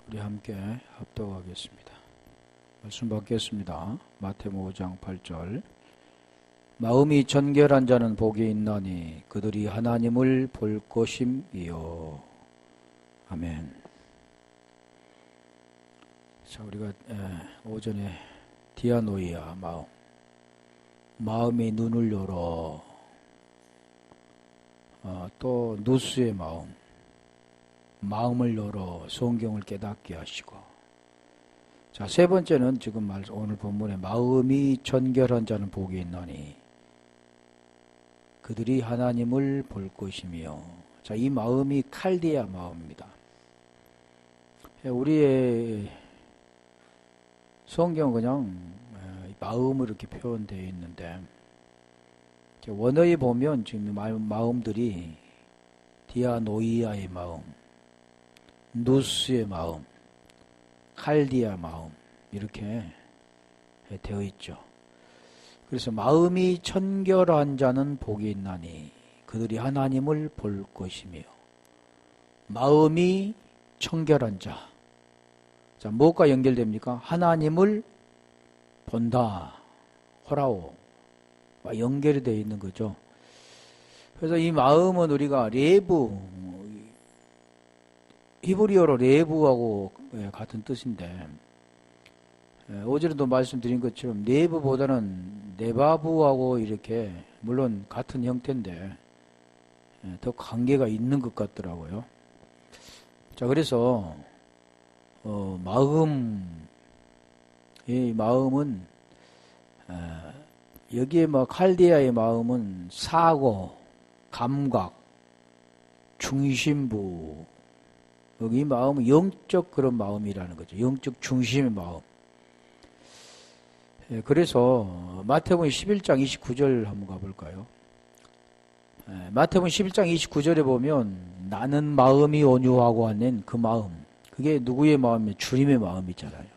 우리 함께 합독하겠습니다. 말씀 받겠습니다. 마태복음 5장 8절. 마음이 정결한 자는 복이 있나니 그들이 하나님을 볼 것임이요. 아멘. 자, 우리가 오전에 디아노이아 마음이 눈을 열어, 또 누스의 마음을 열어 성경을 깨닫게 하시고, 자, 세 번째는 지금 오늘 본문에 마음이 정결한 자는 복이 있나니 그들이 하나님을 볼 것이며, 자, 이 마음이 칼디아 마음입니다. 우리의 성경은 그냥 마음으로 이렇게 표현되어 있는데, 원어에 보면 지금 마음들이 디아노이아의 마음, 누스의 마음, 칼디아 마음, 이렇게 되어 있죠. 그래서 마음이 정결한 자는 복이 있나니 그들이 하나님을 볼 것이며, 마음이 정결한 자. 자, 무엇과 연결됩니까? 하나님을 본다, 호라오, 연결이 되어 있는 거죠. 그래서 이 마음은 우리가 레부, 히브리어로 레부하고 같은 뜻인데, 어제도 말씀드린 것처럼 레부보다는 네바부하고 이렇게, 물론 같은 형태인데 더 관계가 있는 것 같더라고요. 자, 그래서 이 마음은 여기에 칼디아의 마음은 사고, 감각, 중심부, 여기 이 마음은 영적 그런 마음이라는 거죠. 영적 중심의 마음. 그래서 마태복음 11장 29절 한번 가볼까요? 마태복음 11장 29절에 보면 나는 마음이 온유하고 하는 그 마음, 그게 누구의 마음이에요? 주님의 마음이잖아요.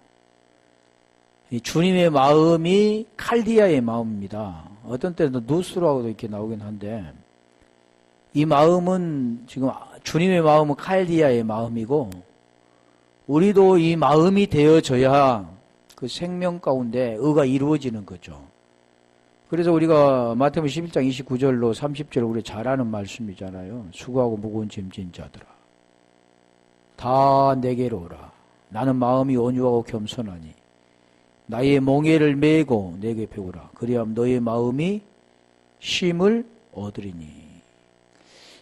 이 주님의 마음이 칼디아의 마음입니다. 어떤 때는 누스라고도 이렇게 나오긴 한데, 이 마음은 지금 주님의 마음은 칼디아의 마음이고, 우리도 이 마음이 되어져야 그 생명 가운데 의가 이루어지는 거죠. 그래서 우리가 마태복음 11장 29절로 30절 우리 잘 아는 말씀이잖아요. 수고하고 무거운 짐진 자들아, 다 내게로 오라. 나는 마음이 온유하고 겸손하니 나의 멍에를 메고 내게 배우라. 그리하면 너의 마음이 쉼을 얻으리니.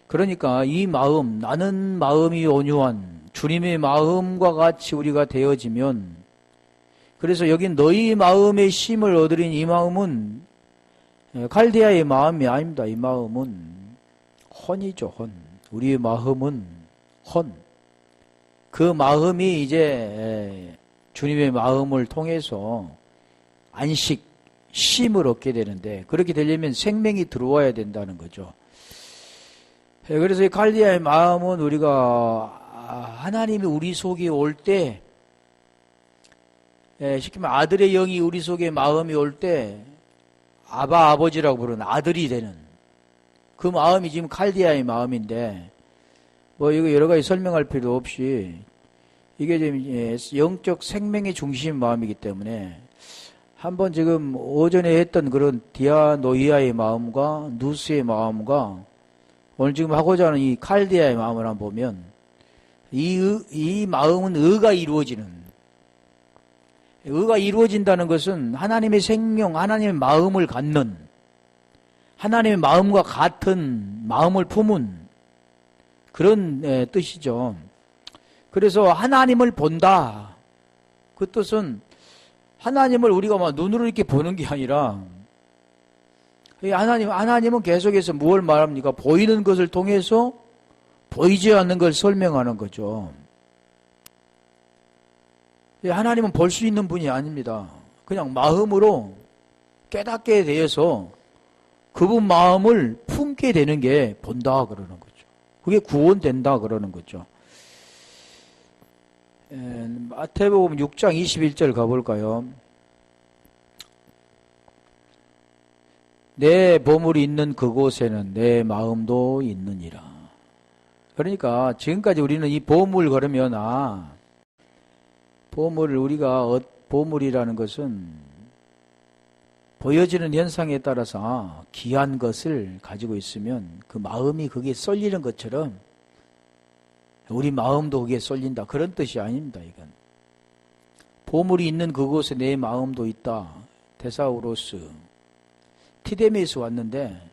그러니까 이 마음, 나는 마음이 온유한 주님의 마음과 같이 우리가 되어지면, 그래서 여기 너희 마음의 쉼을 얻으리니, 이 마음은 칼디아의 마음이 아닙니다. 이 마음은 혼이죠, 혼. 우리의 마음은 혼. 그 마음이 이제 주님의 마음을 통해서 안식, 쉼을 얻게 되는데, 그렇게 되려면 생명이 들어와야 된다는 거죠. 그래서 이 칼디아의 마음은 우리가 하나님이 우리 속에 올 때, 쉽게 말하면 아들의 영이 우리 속에 마음이 올 때 아바 아버지라고 부르는 아들이 되는 그 마음이 지금 칼디아의 마음인데, 이거 여러 가지 설명할 필요 없이 이게 지금 영적 생명의 중심 마음이기 때문에, 한번 지금 오전에 했던 그런 디아노이아의 마음과 누스의 마음과 오늘 지금 하고자 하는 이 칼디아의 마음을 한번 보면, 이 마음은 의가 이루어진다는 것은 하나님의 생명, 하나님의 마음을 갖는, 하나님의 마음과 같은 마음을 품은 그런 뜻이죠. 그래서 하나님을 본다. 그 뜻은 하나님을 우리가 눈으로 이렇게 보는 게 아니라, 하나님은 계속해서 무엇을 말합니까? 보이는 것을 통해서 보이지 않는 걸 설명하는 거죠. 하나님은 볼 수 있는 분이 아닙니다. 그냥 마음으로 깨닫게 되어서 그분 마음을 품게 되는 게 본다 그러는 거죠. 그게 구원된다 그러는 거죠. 마태복음 6장 21절 가볼까요? 내 보물이 있는 그곳에는 내 마음도 있느니라. 그러니까 지금까지 우리는 이 보물 그러면 보물을 우리가 보물이라는 것은 보여지는 현상에 따라서 귀한 것을 가지고 있으면 그 마음이 거기에 쏠리는 것처럼 우리 마음도 거기에 쏠린다. 그런 뜻이 아닙니다. 이건 보물이 있는 그곳에 내 마음도 있다. 데사우로스 티데미에서 왔는데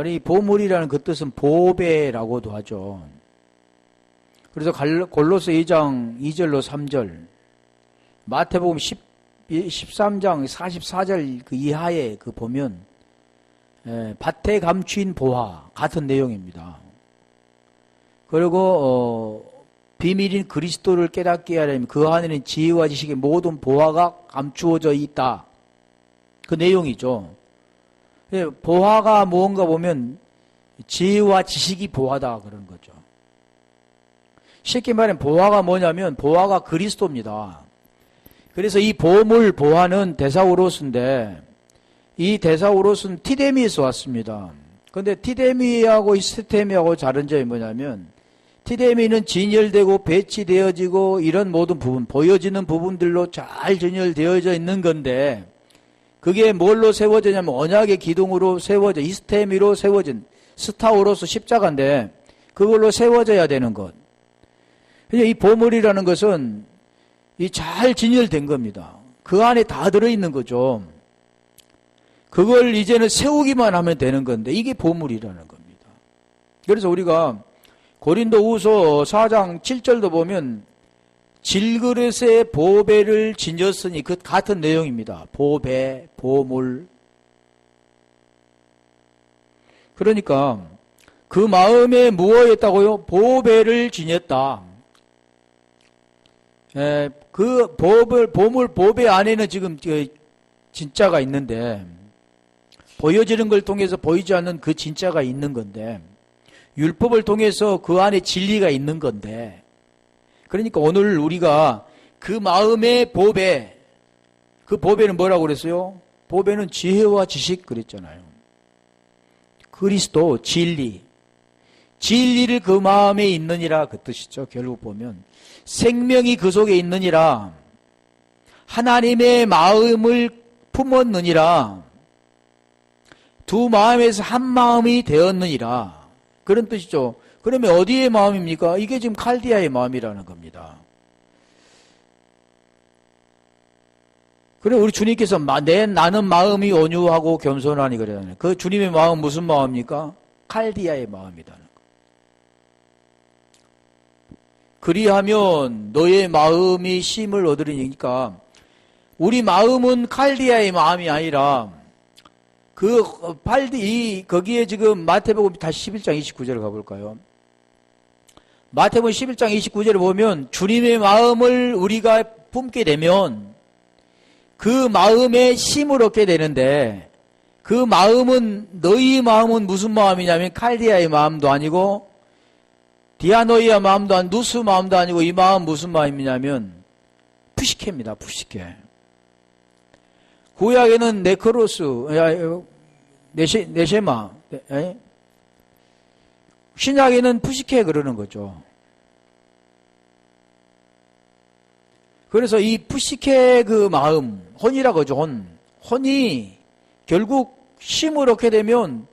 이 보물이라는 그 뜻은 보배라고도 하죠. 그래서 골로새 2장 2절로 3절, 마태복음 13장 44절 그 이하에 그 보면 밭에 감추인 보화 같은 내용입니다. 그리고 비밀인 그리스도를 깨닫게 하려면 그 안에는 지혜와 지식의 모든 보화가 감추어져 있다. 그 내용이죠. 보화가 무언가 보면 지혜와 지식이 보화다 그런 거죠. 쉽게 말하면 보화가 뭐냐면 보화가 그리스도입니다. 그래서 이 보물 보화는 데사우로스인데 이 데사우로스는 티데미에서 왔습니다. 그런데 티데미하고 스테미하고 다른 점이 뭐냐면 티데미는 진열되고 배치되어지고 이런 모든 부분, 보여지는 부분들로 잘 진열되어져 있는 건데 그게 뭘로 세워지냐면 언약의 기둥으로 세워져 이스테미로 세워진 스타우로스 십자가인데 그걸로 세워져야 되는 것. 이 보물이라는 것은 이 잘 진열된 겁니다. 그 안에 다 들어있는 거죠. 그걸 이제는 세우기만 하면 되는 건데 이게 보물이라는 겁니다. 그래서 우리가 고린도후서 4장 7절도 보면 질그릇에 보배를 지녔으니 그 같은 내용입니다. 보배, 보물. 그러니까 그 마음에 무엇했다고요? 보배를 지녔다. 그 보물, 보배 안에는 지금 진짜가 있는데 보여지는 걸 통해서 보이지 않는 그 진짜가 있는 건데 율법을 통해서 그 안에 진리가 있는 건데 그러니까 오늘 우리가 그 마음의 보배, 그 보배는 뭐라고 그랬어요? 보배는 지혜와 지식 그랬잖아요. 그리스도, 진리. 진리를 그 마음에 있느니라 그 뜻이죠. 결국 보면 생명이 그 속에 있느니라 하나님의 마음을 품었느니라 두 마음에서 한 마음이 되었느니라 그런 뜻이죠. 그러면 어디의 마음입니까? 이게 지금 칼디아의 마음이라는 겁니다. 그래 우리 주님께서 나는 마음이 온유하고 겸손하니 그러잖아요. 그 주님의 마음은 무슨 마음입니까? 칼디아의 마음이다. 그리하면 너의 마음이 쉼을 얻으리니까 우리 마음은 칼디아의 마음이 아니라 거기에 지금 마태복음 다시 11장 29절을 가볼까요? 마태복음 11장 29절을 보면 주님의 마음을 우리가 품게 되면 그 마음에 쉼을 얻게 되는데 그 마음은 너희 마음은 무슨 마음이냐면 칼디아의 마음도 아니고 디아노이아 마음도 아니고 누스 마음도 아니고 이 마음 무슨 마음이냐면 푸시케입니다. 푸시케. 구약에는 네크로스, 네셰마, 신약에는 푸시케 그러는 거죠. 그래서 이 푸시케 그 마음, 혼이라고 하죠. 혼이 결국 쉼을 얻게 되면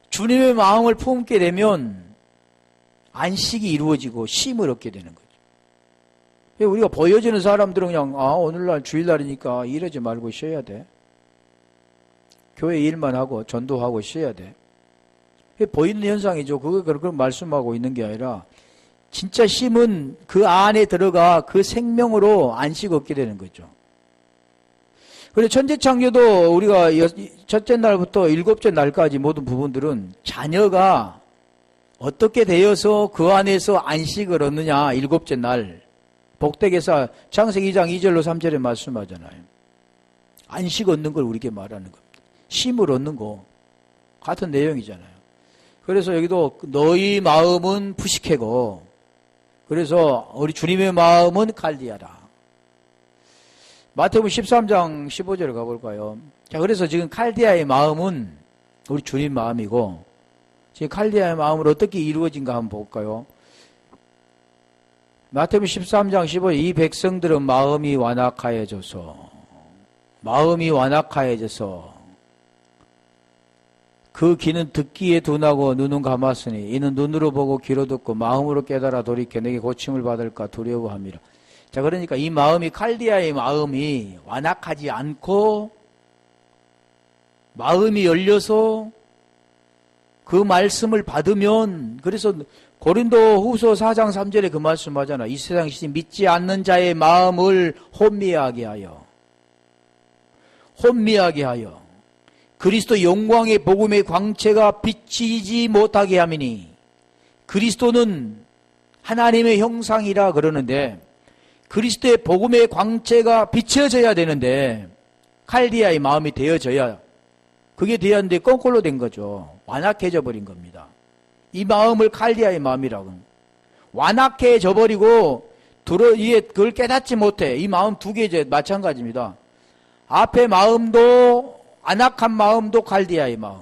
주님의 마음을 품게 되면 안식이 이루어지고 쉼을 얻게 되는 거죠. 우리가 보여지는 사람들은 그냥 오늘날 주일날이니까 이러지 말고 쉬어야 돼. 교회 일만 하고 전도하고 쉬어야 돼. 보이는 현상이죠. 그걸 말씀하고 있는 게 아니라 진짜 쉼은 그 안에 들어가 그 생명으로 안식 얻게 되는 거죠. 그래서 천지창조도 우리가 첫째 날부터 일곱째 날까지 모든 부분들은 자녀가 어떻게 되어서 그 안에서 안식을 얻느냐 일곱째 날 복되게서 창세기 2장 2절로 3절에 말씀하잖아요. 안식 얻는 걸 우리에게 말하는 겁니다. 쉼을 얻는 거 같은 내용이잖아요. 그래서 여기도 너희 마음은 푸시케고 그래서 우리 주님의 마음은 칼디아라. 마태복음 13장 15절에 가볼까요? 자, 그래서 지금 칼디아의 마음은 우리 주님 마음이고 지금 칼디아의 마음으로 어떻게 이루어진가 한번 볼까요? 마태복음 13장 15절 이 백성들은 마음이 완악하여져서 그 귀는 듣기에 둔하고 눈은 감았으니 이는 눈으로 보고 귀로 듣고 마음으로 깨달아 돌이켜 내게 고침을 받을까 두려워함이라. 자, 그러니까 이 마음이 칼디아의 마음이 완악하지 않고 마음이 열려서 그 말씀을 받으면, 그래서 고린도 후서 4장 3절에 그 말씀 하잖아. 이 세상 신 믿지 않는 자의 마음을 혼미하게 하여 그리스도 영광의 복음의 광채가 비치지 못하게 함이니, 그리스도는 하나님의 형상이라 그러는데 그리스도의 복음의 광채가 비춰져야 되는데 칼디아의 마음이 되어져야, 그게 되었는데 거꾸로 된 거죠. 완악해져 버린 겁니다. 이 마음을 칼디아의 마음이라고. 완악해져 버리고 이게 그걸 깨닫지 못해. 이 마음 두 개죠. 마찬가지입니다. 앞에 마음도, 완악한 마음도 칼디아의 마음.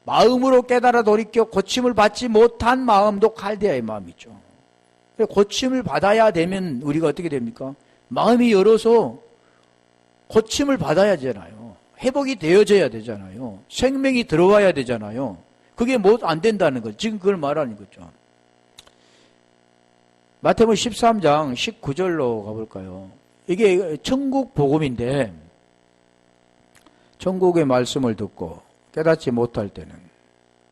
마음으로 깨달아 돌이켜 고침을 받지 못한 마음도 칼디아의 마음이죠. 고침을 받아야 되면 우리가 어떻게 됩니까? 마음이 열어서 고침을 받아야 되잖아요. 회복이 되어져야 되잖아요. 생명이 들어와야 되잖아요. 그게 뭐 안 된다는 거죠. 지금 그걸 말하는 거죠. 마태복음 13장 19절로 가볼까요? 이게 천국 복음인데, 천국의 말씀을 듣고 깨닫지 못할 때는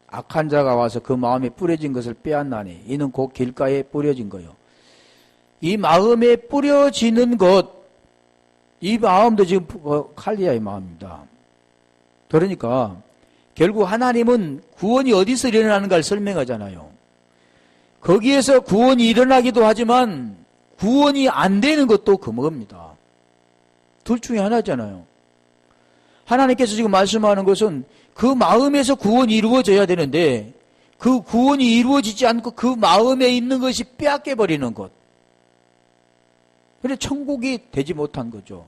악한 자가 와서 그 마음에 뿌려진 것을 빼앗나니 이는 곧 길가에 뿌려진 거요. 이 마음에 뿌려지는 것, 이 마음도 지금 칼디아의 마음입니다. 그러니까 결국 하나님은 구원이 어디서 일어나는가를 설명하잖아요. 거기에서 구원이 일어나기도 하지만 구원이 안 되는 것도 그겁니다. 둘 중에 하나잖아요. 하나님께서 지금 말씀하는 것은 그 마음에서 구원이 이루어져야 되는데 그 구원이 이루어지지 않고 그 마음에 있는 것이 빼앗겨 버리는 것. 그래서 천국이 되지 못한 거죠.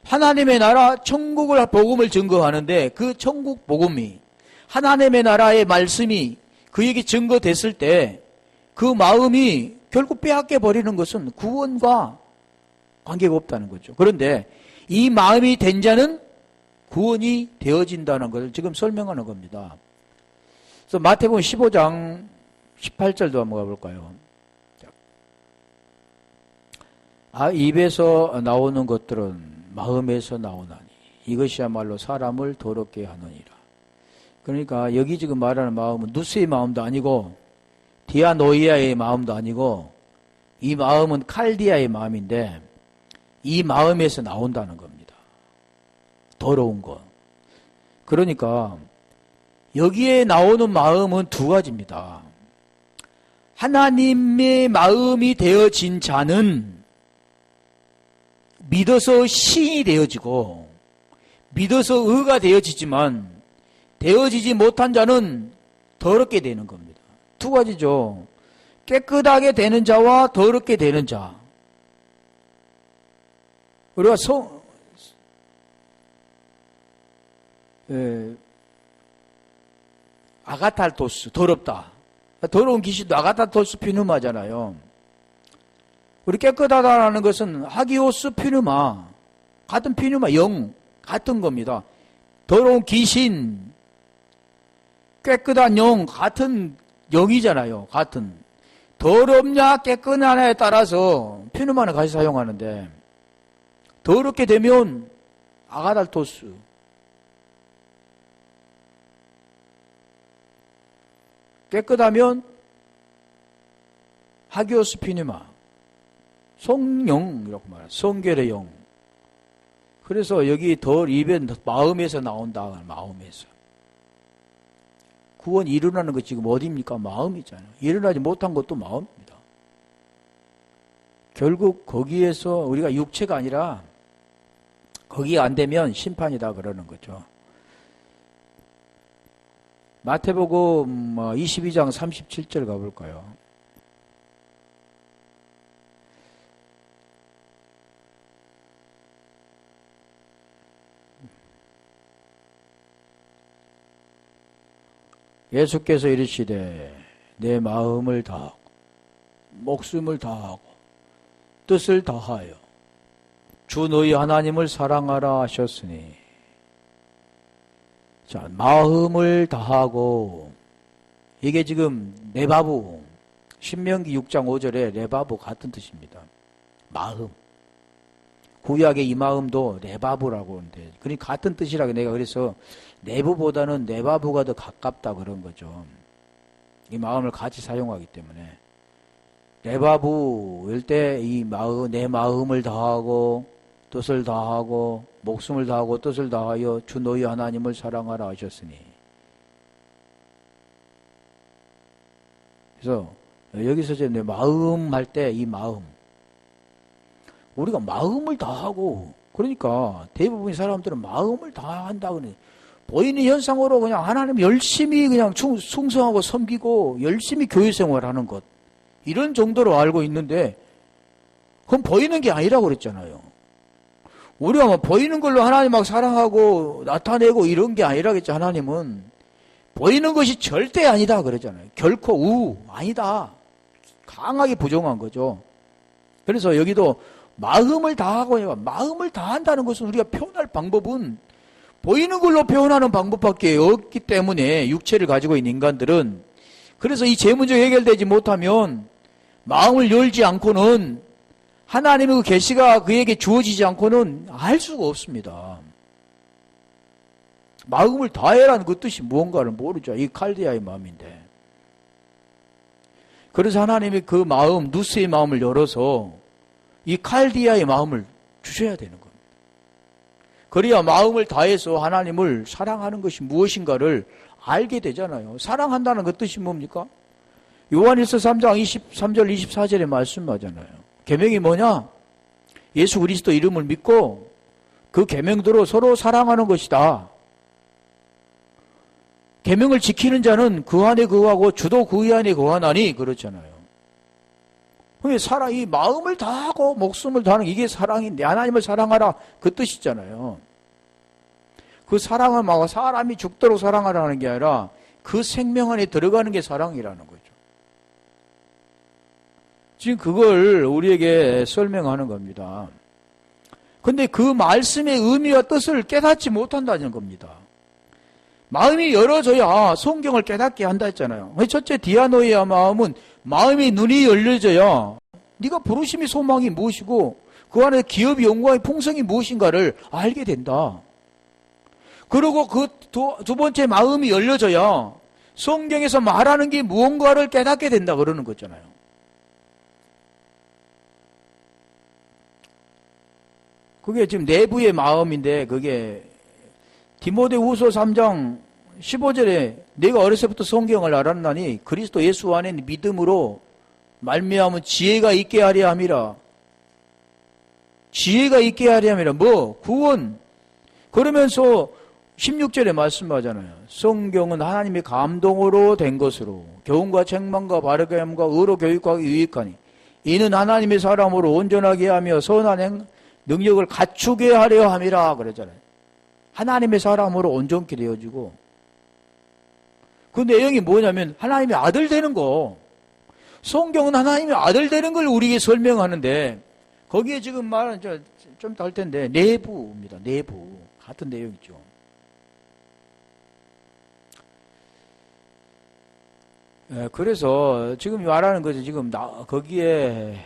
하나님의 나라, 천국을 복음을 증거하는데 그 천국 복음이, 하나님의 나라의 말씀이 그에게 증거됐을 때 그 마음이 결국 빼앗겨 버리는 것은 구원과 관계가 없다는 거죠. 그런데 이 마음이 된 자는 구원이 되어진다는 것을 지금 설명하는 겁니다. 그래서 마태복음 15장 18절도 한번 가볼까요? 입에서 나오는 것들은 마음에서 나오나니 이것이야말로 사람을 더럽게 하느니라. 그러니까 여기 지금 말하는 마음은 누스의 마음도 아니고 디아노이아의 마음도 아니고 이 마음은 칼디아의 마음인데 이 마음에서 나온다는 겁니다. 더러운 것. 그러니까 여기에 나오는 마음은 두 가지입니다. 하나님의 마음이 되어진 자는 믿어서 신이 되어지고 믿어서 의가 되어지지만 되어지지 못한 자는 더럽게 되는 겁니다. 두 가지죠. 깨끗하게 되는 자와 더럽게 되는 자. 우리가 아가탈토스, 더럽다. 더러운 귀신도 아가탈토스 피누마잖아요. 우리 깨끗하다라는 것은 하기오스 피누마, 같은 피누마, 영, 같은 겁니다. 더러운 귀신, 깨끗한 영, 같은 영이잖아요. 같은. 더럽냐 깨끗하냐에 따라서 피누마는 같이 사용하는데 더럽게 되면 아가달토스, 깨끗하면 하기오스 피누마, 성령이라고 말해요. 성결의 영. 그래서 여기 입에 마음에서 나온다. 마음에서. 구원이 일어나는 것 지금 어디입니까? 마음이잖아요. 일어나지 못한 것도 마음입니다. 결국 거기에서 우리가 육체가 아니라 거기가 안 되면 심판이다 그러는 거죠. 마태복음 22장 37절 가볼까요? 예수께서 이르시되 내 마음을 다하고 목숨을 다하고 뜻을 다하여 주 너희 하나님을 사랑하라 하셨으니. 자, 마음을 다하고, 이게 지금 레바브, 신명기 6장 5절에 레바브 같은 뜻입니다. 마음. 구약의 이 마음도 레바브라고 하는데, 그러니까 같은 뜻이라고 내가 그래서 레브보다는 레바브가 더 가깝다 그런 거죠. 이 마음을 같이 사용하기 때문에. 레바브일 때 이 마음, 내 마음을 다하고 뜻을 다하고 목숨을 다하고 뜻을 다하여 주 너희 하나님을 사랑하라 하셨으니. 그래서 여기서 이제 내 마음 할 때 이 마음, 우리가 마음을 다하고, 그러니까 대부분의 사람들은 마음을 다한다 그러니 보이는 현상으로 그냥 하나님 열심히 그냥 충성하고 섬기고 열심히 교회 생활하는 것, 이런 정도로 알고 있는데, 그건 보이는 게 아니라고 그랬잖아요. 우리가 뭐 보이는 걸로 하나님 막 사랑하고 나타내고 이런 게 아니라겠죠. 하나님은 보이는 것이 절대 아니다 그러잖아요. 결코 아니다. 강하게 부정한 거죠. 그래서 여기도 마음을 다하고, 마음을 다한다는 것은 우리가 표현할 방법은 보이는 걸로 표현하는 방법밖에 없기 때문에, 육체를 가지고 있는 인간들은. 그래서 이 재문제가 해결되지 못하면 마음을 열지 않고는, 하나님의 그 계시가 그에게 주어지지 않고는 알 수가 없습니다. 마음을 다해라는 그 뜻이 무언가를 모르죠. 이 칼디아의 마음인데. 그래서 하나님이 그 마음, 누스의 마음을 열어서 이 칼디아의 마음을 주셔야 되는 겁니다. 그래야 마음을 다해서 하나님을 사랑하는 것이 무엇인가를 알게 되잖아요. 사랑한다는 그 뜻이 뭡니까? 요한일서 3장 23절 24절의 말씀 맞잖아요. 계명이 뭐냐? 예수 그리스도 이름을 믿고 그 계명대로 서로 사랑하는 것이다. 계명을 지키는 자는 그 안에 거하고 주도 그 안에 거하나니, 그렇잖아요. 이 마음을 다하고 목숨을 다하는 이게 사랑인데, 하나님을 사랑하라 그 뜻이잖아요. 그 사랑은 막 사람이 죽도록 사랑하라는 게 아니라 그 생명 안에 들어가는 게 사랑이라는 거죠. 지금 그걸 우리에게 설명하는 겁니다. 근데 그 말씀의 의미와 뜻을 깨닫지 못한다는 겁니다. 마음이 열어져야 성경을 깨닫게 한다 했잖아요. 첫째 디아노이아 마음은 마음의 눈이 열려져야 네가 부르심의 소망이 무엇이고 그 안에 기업이 영광의 풍성이 무엇인가를 알게 된다. 그리고 그 두 번째 마음이 열려져야 성경에서 말하는 게 무언가를 깨닫게 된다 그러는 거잖아요. 그게 지금 내부의 마음인데, 그게 디모데후서 3장 15절에 내가 어려서부터 성경을 알았나니 그리스도 예수 안에 믿음으로 말미암은 지혜가 있게 하려 함이라. 지혜가 있게 하려 함이라. 뭐? 구원. 그러면서 16절에 말씀하잖아요. 성경은 하나님의 감동으로 된 것으로 교훈과 책망과 바르게 함과 의로 교육하기 유익하니 이는 하나님의 사람으로 온전하게 하며 선한 능력을 갖추게 하려 함이라 그랬잖아요. 하나님의 사람으로 온전케 되어지고, 그 내용이 뭐냐면 하나님의 아들 되는 거. 성경은 하나님의 아들 되는 걸 우리에게 설명하는데, 거기에 지금 말은 좀 더 할 텐데 내부입니다. 내부. 같은 내용이죠. 그래서 지금 말하는 것은 지금 거기에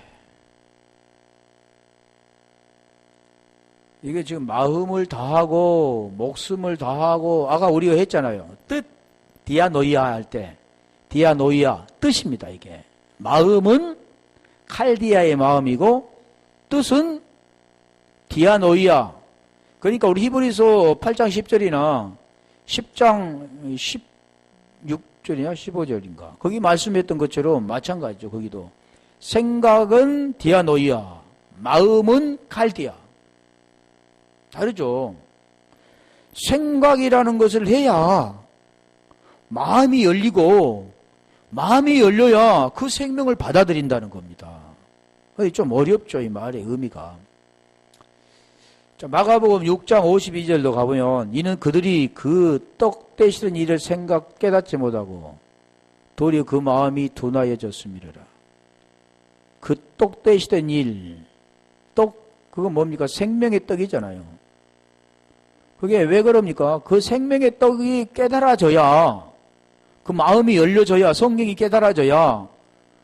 이게 지금 마음을 다하고 목숨을 다하고, 아까 우리가 했잖아요. 뜻, 디아노이아 할 때 디아노이아 뜻입니다. 이게 마음은 칼디아의 마음이고 뜻은 디아노이아. 그러니까 우리 히브리서 8장 10절이나 10장 16절이냐 15절인가 거기 말씀했던 것처럼 마찬가지죠. 거기도 생각은 디아노이아, 마음은 칼디아. 다르죠. 생각이라는 것을 해야 마음이 열리고, 마음이 열려야 그 생명을 받아들인다는 겁니다. 좀 어렵죠, 이 말의 의미가. 자, 마가복음 6장 52절도 가보면 이는 그들이 그 떡 떼시는 일을 깨닫지 못하고 도리어 그 마음이 둔하여졌음이라. 그 떡 되시던 일, 떡, 그거 뭡니까? 생명의 떡이잖아요. 그게 왜 그럽니까? 그 생명의 떡이 깨달아져야, 그 마음이 열려져야, 성경이 깨달아져야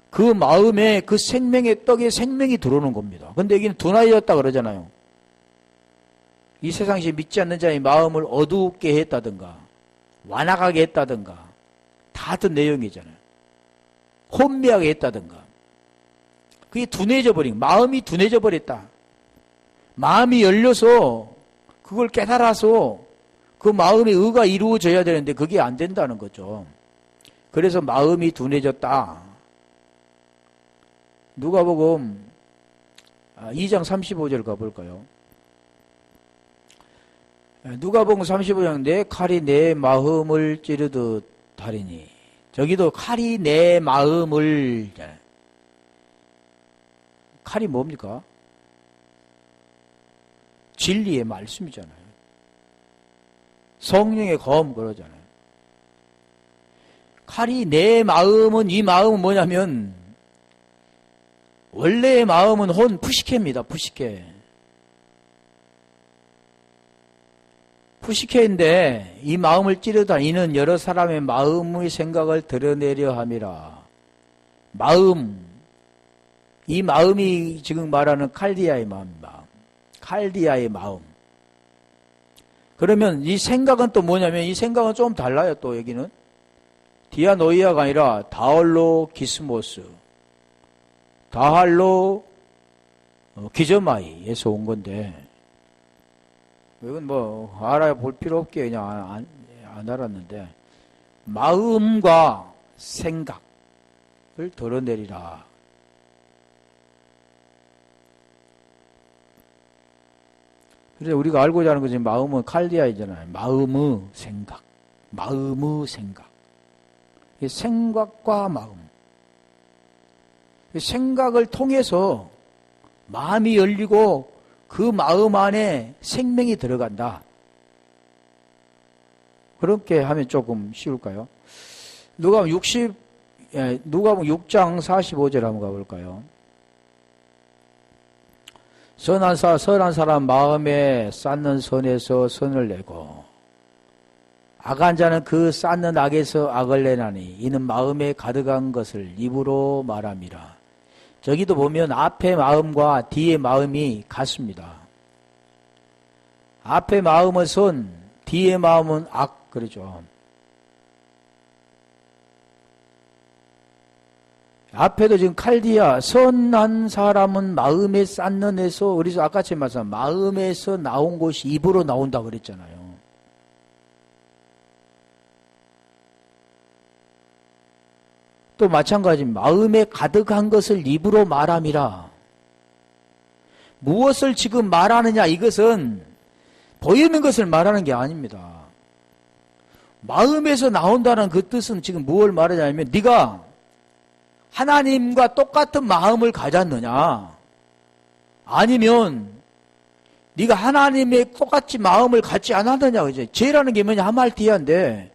그 마음에 그 생명의 떡에 생명이 들어오는 겁니다. 근데 여기는 둔하여졌다 그러잖아요. 이 세상시 믿지 않는 자의 마음을 어둡게 했다든가 완악하게 했다든가 다 같은 내용이잖아요. 혼미하게 했다든가 그게 둔해져 버린, 마음이 둔해져 버렸다. 마음이 열려서 그걸 깨달아서 그 마음의 의가 이루어져야 되는데 그게 안 된다는 거죠. 그래서 마음이 둔해졌다. 누가복음 2장 35절 가볼까요? 누가복음 35장 내 칼이 내 마음을 찌르듯 하리니, 저기도 칼이 내 마음을, 칼이 뭡니까? 진리의 말씀이잖아요. 성령의 검 그러잖아요. 칼이 내 마음은, 이 마음은 뭐냐면 원래의 마음은 혼 푸시케입니다. 푸시케. 푸시케인데 이 마음을 찌르다 이는 여러 사람의 마음의 생각을 드러내려 함이라. 마음, 이 마음이 지금 말하는 칼디아의 마음입니다. 칼디아의 마음. 그러면 이 생각은 또 뭐냐면 이 생각은 좀 달라요. 또 여기는 디아노이아가 아니라 다얼로 기스모스, 다할로 기저마이에서 온 건데, 이건 뭐 알아볼 필요 없게 그냥 안 알았는데, 마음과 생각을 드러내리라. 그래서 우리가 알고자 하는 것은 마음은 칼디아이잖아요. 마음의 생각, 마음의 생각. 생각과 마음. 생각을 통해서 마음이 열리고 그 마음 안에 생명이 들어간다. 그렇게 하면 조금 쉬울까요? 누가복음 6장 45절 한번 가볼까요? 선한 사람 마음에 쌓는 선에서 선을 내고 악한 자는 그 쌓는 악에서 악을 내나니 이는 마음에 가득한 것을 입으로 말함이라. 저기도 보면 앞의 마음과 뒤의 마음이 같습니다. 앞의 마음은 선, 뒤의 마음은 악 그러죠. 앞에도 지금 칼디아, 선한 사람은 마음에 쌓는 에서, 우리 아까처럼 말씀 마음에서 나온 것이 입으로 나온다 그랬잖아요. 또 마찬가지 마음에 가득한 것을 입으로 말함이라. 무엇을 지금 말하느냐, 이것은 보이는 것을 말하는 게 아닙니다. 마음에서 나온다는 그 뜻은 지금 무엇을 말하냐면 네가 하나님과 똑같은 마음을 가졌느냐, 아니면 네가 하나님의 똑같이 마음을 갖지 않았느냐. 그죠? 죄라는 게 뭐냐, 하말티아인데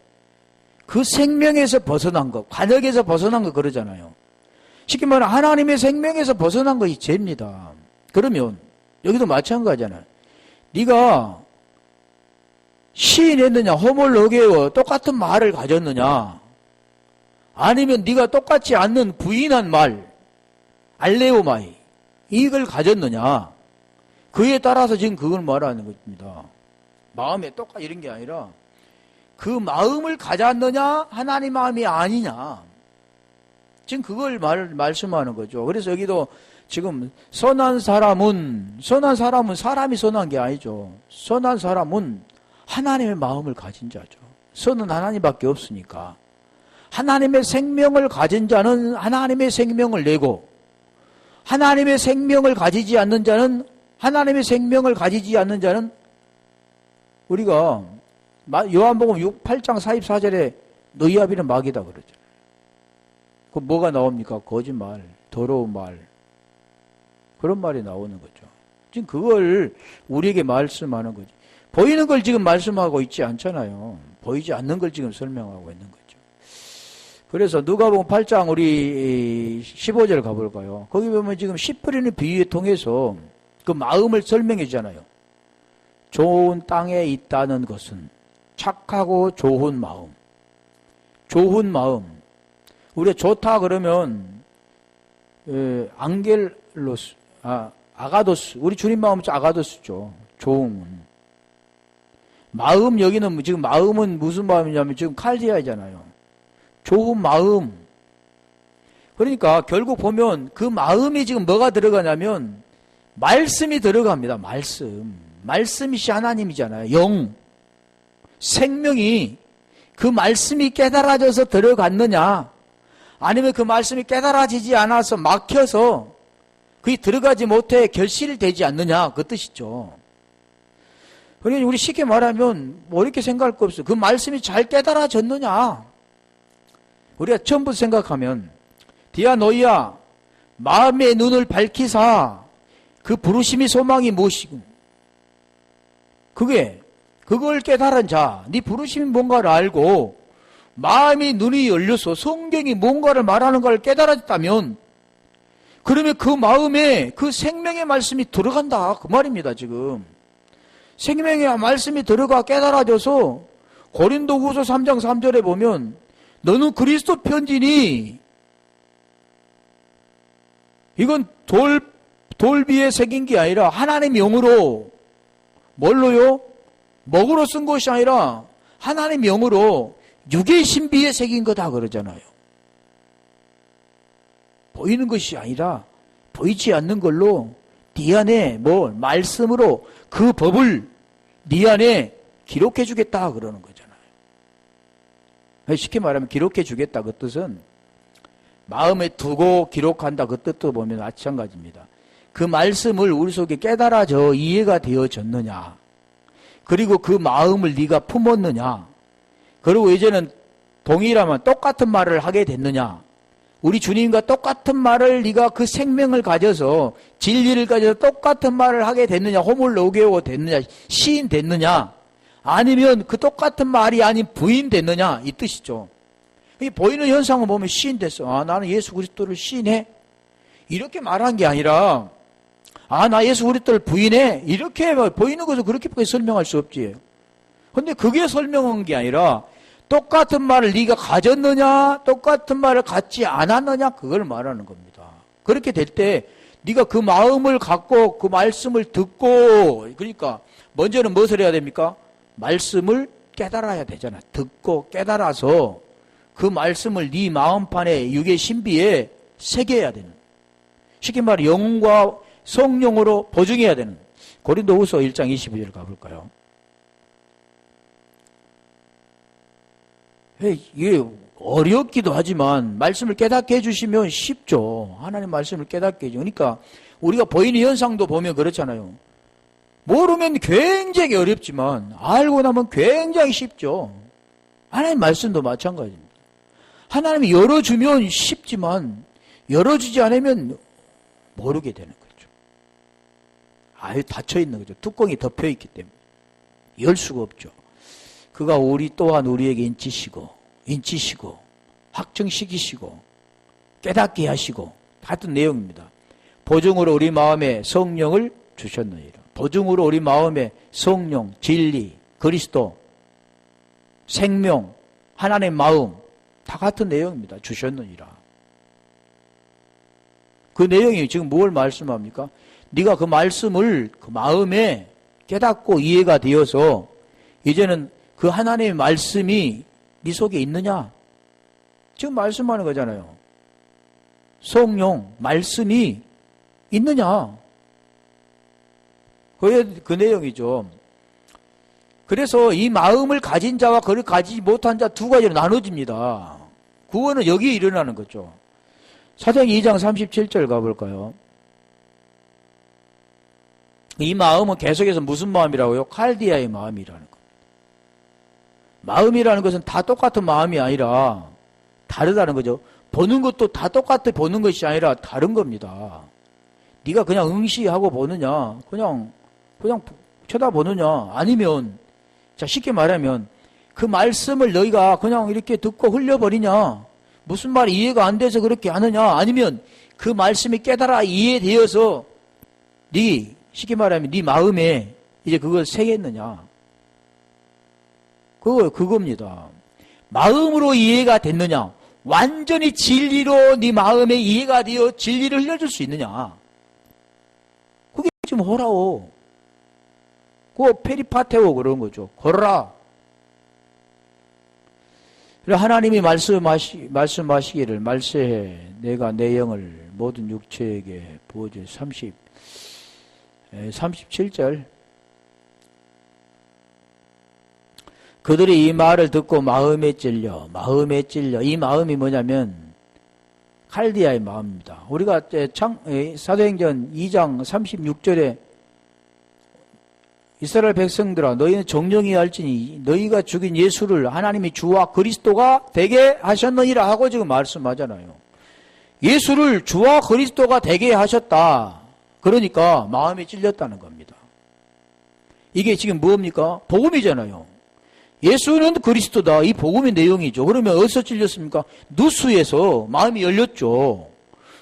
그 생명에서 벗어난 것, 관역에서 벗어난 것 그러잖아요. 쉽게 말하면 하나님의 생명에서 벗어난 것이 죄입니다. 그러면 여기도 마찬가지잖아요. 네가 시인했느냐, 호몰로게어 똑같은 말을 가졌느냐, 아니면 네가 똑같지 않는 부인한 말, 알레오마이, 이걸 가졌느냐, 그에 따라서 지금 그걸 말하는 것입니다. 마음에 똑같이 이런 게 아니라 그 마음을 가졌느냐, 하나님 마음이 아니냐, 지금 그걸 말씀하는 거죠. 그래서 여기도 지금 선한 사람은 사람이 선한 게 아니죠. 선한 사람은 하나님의 마음을 가진 자죠. 선은 하나님밖에 없으니까. 하나님의 생명을 가진 자는 하나님의 생명을 내고, 하나님의 생명을 가지지 않는 자는, 하나님의 생명을 가지지 않는 자는, 우리가 요한복음 8장 44절에 너희 아비는 마귀다 그러죠. 그 뭐가 나옵니까? 거짓말, 더러운 말, 그런 말이 나오는 거죠. 지금 그걸 우리에게 말씀하는 거죠. 보이는 걸 지금 말씀하고 있지 않잖아요. 보이지 않는 걸 지금 설명하고 있는 거죠. 그래서 누가복음 8장 우리 15절 가볼까요? 거기 보면 지금 씨 뿌리는 비유에 통해서 그 마음을 설명해 주잖아요. 좋은 땅에 있다는 것은 착하고 좋은 마음. 좋은 마음. 우리가 좋다 그러면 앙겔로스, 아가도스. 우리 주님 마음은 아가도스죠. 좋은. 마음 여기는 지금 마음은 무슨 마음이냐면 지금 칼디아이잖아요. 좋은 마음. 그러니까 결국 보면 그 마음이 지금 뭐가 들어가냐면 말씀이 들어갑니다. 말씀. 말씀이 하나님이잖아요. 영. 생명이 그 말씀이 깨달아져서 들어갔느냐, 아니면 그 말씀이 깨달아지지 않아서 막혀서 그게 들어가지 못해 결실되지 않느냐, 그 뜻이죠. 그러니까 우리 쉽게 말하면 뭐 이렇게 생각할 거 없어요. 그 말씀이 잘 깨달아졌느냐. 우리가 처음부터 생각하면 디아노이야, 마음의 눈을 밝히사 그 부르심이 소망이 무엇이고, 그걸 깨달은 자, 네 부르심이 뭔가를 알고 마음이 눈이 열려서 성경이 뭔가를 말하는 걸 깨달았다면, 그러면 그 마음에 그 생명의 말씀이 들어간다, 그 말입니다. 지금 생명의 말씀이 들어가 깨달아져서 고린도후서 3장 3절에 보면 너는 그리스도 편지니, 이건 돌비에 새긴 게 아니라 하나님 영으로, 뭘로요? 먹으로 쓴 것이 아니라 하나님 영으로 육의 신비에 새긴 거다 그러잖아요. 보이는 것이 아니라 보이지 않는 걸로 네 안에 말씀으로 그 법을 네 안에 기록해 주겠다 그러는 거잖아요. 쉽게 말하면 기록해 주겠다 그 뜻은 마음에 두고 기록한다 그 뜻도 보면 마찬가지입니다. 그 말씀을 우리 속에 깨달아져 이해가 되어졌느냐, 그리고 그 마음을 네가 품었느냐, 그리고 이제는 동일하면 똑같은 말을 하게 됐느냐, 우리 주님과 똑같은 말을 네가 그 생명을 가져서 진리를 가져서 똑같은 말을 하게 됐느냐, 호물로게오 됐느냐, 시인 됐느냐, 아니면 그 똑같은 말이 아닌 부인 됐느냐, 이 뜻이죠. 이 보이는 현상을 보면 시인 됐어. 나는 예수 그리스도를 시인해, 이렇게 말한 게 아니라 나 예수 그리스도를 부인해, 이렇게 보이는 것을 그렇게밖에 설명할 수 없지. 근데 그게 설명한 게 아니라 똑같은 말을 네가 가졌느냐, 똑같은 말을 갖지 않았느냐, 그걸 말하는 겁니다. 그렇게 될 때 네가 그 마음을 갖고 그 말씀을 듣고, 그러니까 먼저는 무엇을 해야 됩니까? 말씀을 깨달아야 되잖아. 듣고 깨달아서 그 말씀을 네 마음판에 육의 신비에 새겨야 되는, 쉽게 말해 영과 성령으로 보증해야 되는, 고린도후서 1장 22절 가볼까요? 이게 어렵기도 하지만 말씀을 깨닫게 해주시면 쉽죠. 하나님 말씀을 깨닫게 해줘. 그러니까 우리가 보이는 현상도 보면 그렇잖아요. 모르면 굉장히 어렵지만 알고 나면 굉장히 쉽죠. 하나님 말씀도 마찬가지입니다. 하나님이 열어주면 쉽지만 열어주지 않으면 모르게 되는 거죠. 아예 닫혀있는 거죠. 뚜껑이 덮여있기 때문에 열 수가 없죠. 그가 우리 또한 우리에게 인치시고 확증시키시고 깨닫게 하시고 같은 내용입니다. 보증으로 우리 마음에 성령을 주셨느니라. 보증으로 우리 마음에 성령, 진리, 그리스도, 생명, 하나님의 마음 다 같은 내용입니다. 주셨느니라. 그 내용이 지금 뭘 말씀합니까? 네가 그 말씀을 그 마음에 깨닫고 이해가 되어서 이제는 그 하나님의 말씀이 네 속에 있느냐? 지금 말씀하는 거잖아요. 성령, 말씀이 있느냐? 그 내용이죠. 그래서 이 마음을 가진 자와 그를 가지지 못한 자 두 가지로 나눠집니다. 구원은 여기에 일어나는 거죠. 사도행전 2장 37절 가볼까요? 이 마음은 계속해서 무슨 마음이라고요? 칼디아의 마음이라는 거. 마음이라는 것은 다 똑같은 마음이 아니라 다르다는 거죠. 보는 것도 다 똑같아 보는 것이 아니라 다른 겁니다. 네가 그냥 응시하고 보느냐, 그냥 쳐다보느냐, 아니면 자 쉽게 말하면 그 말씀을 너희가 그냥 이렇게 듣고 흘려버리냐, 무슨 말이 이해가 안 돼서 그렇게 하느냐? 아니면 그 말씀이 깨달아 이해되어서 쉽게 말하면 네 마음에 이제 그걸 새겼느냐? 그겁니다. 마음으로 이해가 됐느냐? 완전히 진리로 네 마음에 이해가 되어 진리를 흘려줄 수 있느냐? 그게 지금 호라오. 그거 페리파테오 그런 거죠. 걸어라. 하나님이 말씀하시기를 말세해 내가 내 영을 모든 육체에게 부어줄 37절 그들이 이 말을 듣고 마음에 찔려 이 마음이 뭐냐면 칼디아의 마음입니다. 우리가 사도행전 2장 36절에 이스라엘 백성들아 너희는 정령이 알지니 너희가 죽인 예수를 하나님이 주와 그리스도가 되게 하셨느니라 하고 지금 말씀하잖아요. 예수를 주와 그리스도가 되게 하셨다. 그러니까 마음이 찔렸다는 겁니다. 이게 지금 뭡니까? 복음이잖아요. 예수는 그리스도다. 이 복음의 내용이죠. 그러면 어디서 찔렸습니까? 누수에서 마음이 열렸죠.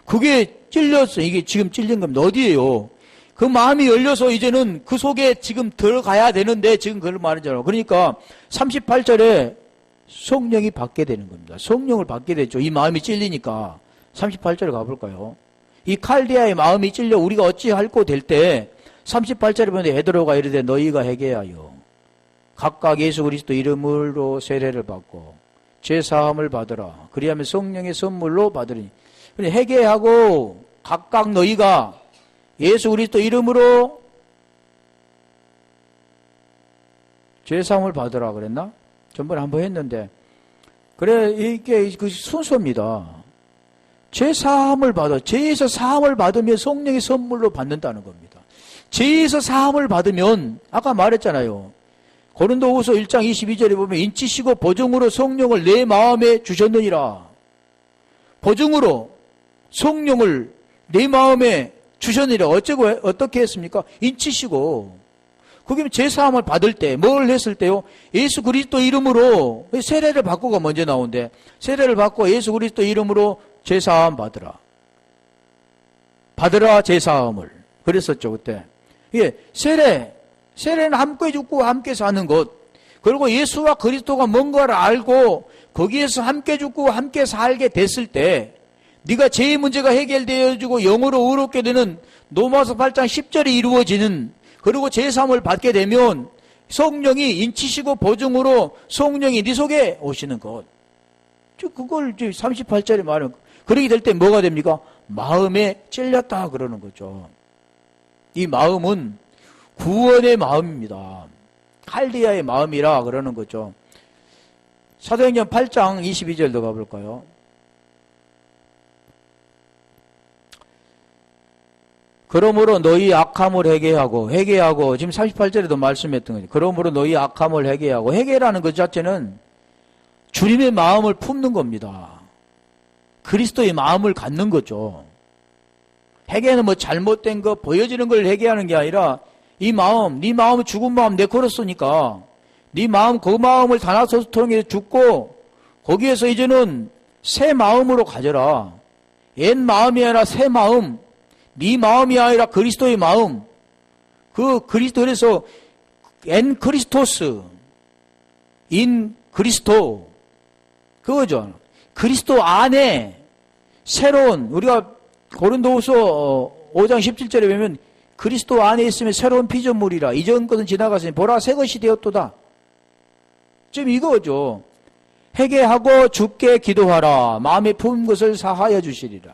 그게 찔렸어요. 이게 지금 찔린 겁니다. 어디예요? 그 마음이 열려서 이제는 그 속에 지금 들어가야 되는데 지금 그걸 말하잖아요. 그러니까 38절에 성령이 받게 되는 겁니다. 성령을 받게 됐죠. 이 마음이 찔리니까. 38절에 가볼까요? 이 칼디아의 마음이 찔려 우리가 어찌할꼬 될 때 38절에 보면 베드로가 이르되 너희가 회개하여 각각 예수 그리스도 이름으로 세례를 받고 죄사함을 받으라. 그리하면 성령의 선물로 받으리니. 회개하고 각각 너희가 예수 그리스도 이름으로 죄사함을 받으라 그랬나? 전번에 한번 했는데 그래 이게 그 순서입니다. 죄사함을 받아 죄에서 사함을 받으면 성령의 선물로 받는다는 겁니다. 죄에서 사함을 받으면 아까 말했잖아요. 고린도후서 1장 22절에 보면 인치시고 보증으로 성령을 내 마음에 주셨느니라. 보증으로 성령을 내 마음에 주셨느니라. 어떻게 했습니까? 인치시고. 그게 죄사함을 받을 때 뭘 했을 때요? 예수 그리스도 이름으로 세례를 받고가 먼저 나오는데 세례를 받고 예수 그리스도 이름으로 죄사함 받으라. 받으라 죄사함을. 그랬었죠 그때. 예, 세례는 함께 죽고 함께 사는 것. 그리고 예수와 그리스도가 뭔가를 알고 거기에서 함께 죽고 함께 살게 됐을 때 네가 죄의 문제가 해결되어지고 영으로 의롭게 되는 로마서 8장 10절이 이루어지는 그리고 죄사함을 받게 되면 성령이 인치시고 보증으로 성령이 네 속에 오시는 것. 그걸 38절에 말하는 그렇게 될 때 뭐가 됩니까? 마음에 찔렸다 그러는 거죠. 이 마음은 구원의 마음입니다. 칼디아의 마음이라 그러는 거죠. 사도행전 8장 22절도 가볼까요? 그러므로 너희 악함을 회개하고 지금 38절에도 말씀했던 거죠. 그러므로 너희 악함을 회개하고 회개라는 것 자체는 주님의 마음을 품는 겁니다. 그리스도의 마음을 갖는 거죠. 회개는 뭐 잘못된 거 보여지는 걸 회개하는 게 아니라 이 마음, 네 마음은 죽은 마음 내 걸었으니까 네 마음 그 마음을 다나소통해서 죽고 거기에서 이제는 새 마음으로 가져라. 옛 마음이 아니라 새 마음. 네 마음이 아니라 그리스도의 마음. 그 그리스도 그래서 엔 크리스토스 인 그리스도 그거죠. 그리스도 안에 새로운 우리가 고린도후서 5장 17절에 보면 그리스도 안에 있으면 새로운 피조물이라 이전 것은 지나갔으니 보라 새 것이 되었도다. 지금 이거죠. 회개하고 주께 기도하라. 마음에 품은 것을 사하여 주시리라.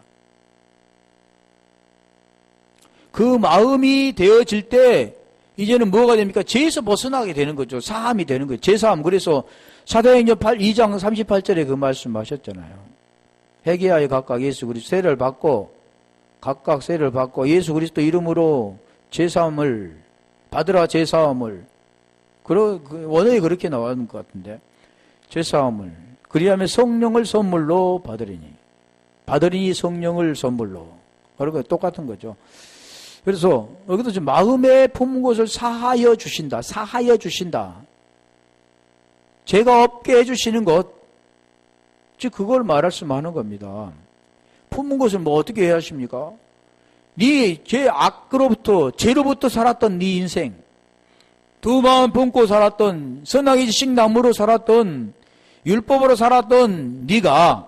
그 마음이 되어질 때 이제는 뭐가 됩니까? 죄에서 벗어나게 되는 거죠. 사함이 되는 거예요. 죄사함. 그래서 사도행전 2장 38절에 그 말씀하셨잖아요. 회개하여 각각 예수 그리스도 세례를 받고 각각 세례를 받고 예수 그리스도 이름으로 죄사함을 받으라 죄사함을 원어에 그렇게 나오는 것 같은데 죄사함을 그리하면 성령을 선물로 받으리니 성령을 선물로 그러니까 똑같은 거죠. 그래서 여기도 지금 마음에 품은 것을 사하여 주신다. 죄가 없게 해주시는 것. 즉 그걸 말씀하는 겁니다. 품은 것을 뭐 어떻게 해야 하십니까? 네 죄 악으로부터 죄로부터 살았던 네 인생, 두 마음 품고 살았던 선악의 식나무로 살았던 율법으로 살았던 네가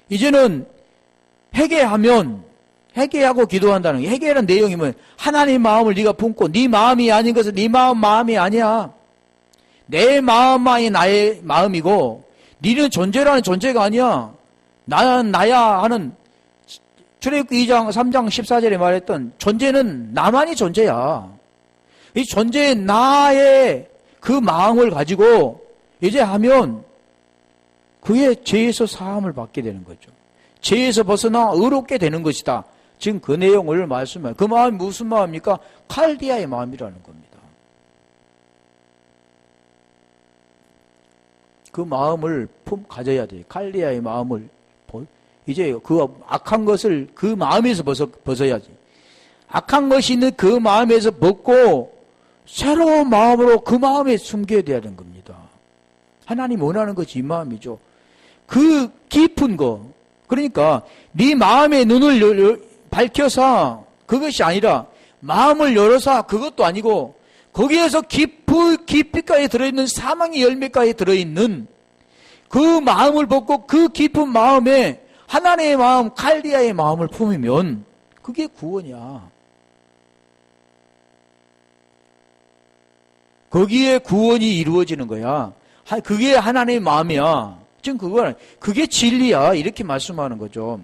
이제는 회개하고 기도한다는 게, 회개라는 내용이 뭐 하나님의 마음을 네가 품고 네 마음이 아닌 것은 네 마음이 아니야. 내 마음만이 나의 마음이고 네는 존재라는 존재가 아니야. 나는 나야 하는 출애굽기 2장 3장 14절에 말했던 존재는 나만이 존재야. 이 존재의 나의 그 마음을 가지고 이제 하면 그게 죄에서 사함을 받게 되는 거죠. 죄에서 벗어나 의롭게 되는 것이다. 지금 그 내용을 말씀해요. 그 마음이 무슨 마음입니까? 칼디아의 마음이라는 겁니다. 그 마음을 가져야 돼요. 칼디아의 마음을. 이제 그 악한 것을 그 마음에서 벗어야지. 악한 것이 있는 그 마음에서 벗고 새로운 마음으로 그 마음에 숨겨야 되는 겁니다. 하나님 원하는 것이 이 마음이죠. 그 깊은 거. 그러니까 네 마음의 눈을 밝혀서 그것이 아니라 마음을 열어서 그것도 아니고 거기에서 깊이까지 들어있는 사망의 열매까지 들어있는 그 마음을 벗고 그 깊은 마음에 하나님의 마음, 칼디아의 마음을 품으면 그게 구원이야. 거기에 구원이 이루어지는 거야. 그게 하나님의 마음이야. 지금 그게 진리야. 이렇게 말씀하는 거죠.